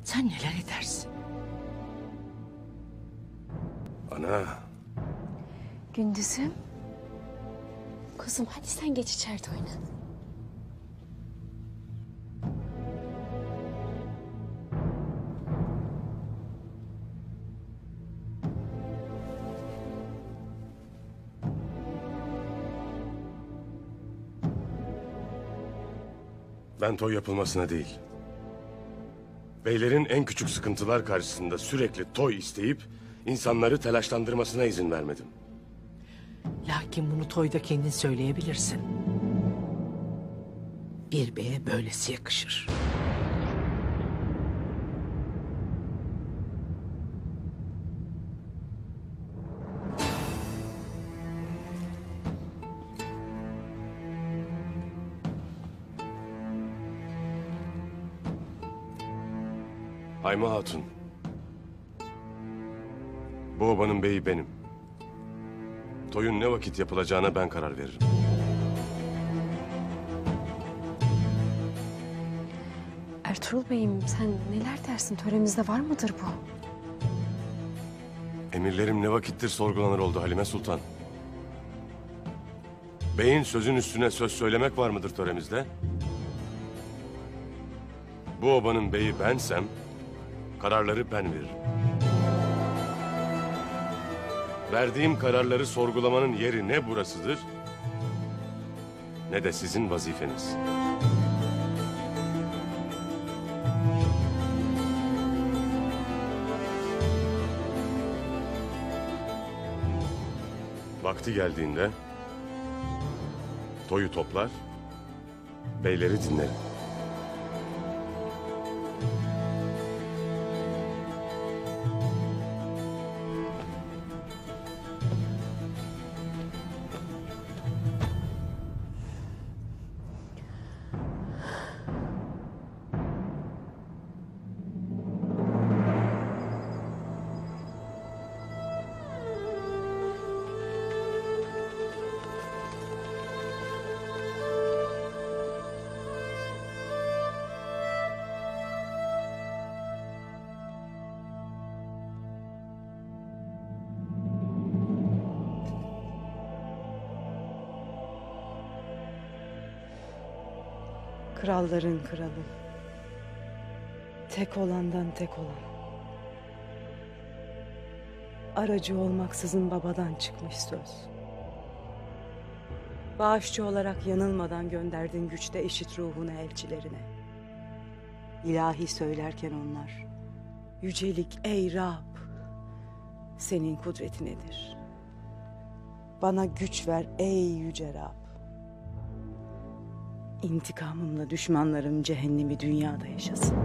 sen neler edersin? Ana. Gündüz'üm. Kuzum hadi sen geç içeride oyna. Ben toy yapılmasına değil, beylerin en küçük sıkıntılar karşısında sürekli toy isteyip insanları telaşlandırmasına izin vermedim. Lakin bunu toyda kendin söyleyebilirsin. Bir beye böylesi yakışır. Hayma Hatun, bu obanın beyi benim. Toyun ne vakit yapılacağına ben karar veririm. Ertuğrul Bey'im sen neler dersin? Töremizde var mıdır bu? Emirlerim ne vakittir sorgulanır oldu Halime Sultan. Beyin sözün üstüne söz söylemek var mıdır töremizde? Bu obanın beyi bensem, kararları ben veririm. Verdiğim kararları sorgulamanın yeri ne burasıdır, ne de sizin vazifeniz. Vakti geldiğinde toyu toplar, beyleri dinlerim. Kralların kralı. Tek olandan tek olan. Aracı olmaksızın babadan çıkmış söz. Bağışçı olarak yanılmadan gönderdin güçte eşit ruhuna elçilerine. İlahi söylerken onlar, yücelik ey Rab, senin kudretinedir. Bana güç ver ey yüce Rab. İntikamımla düşmanlarım cehennemi dünyada yaşasın.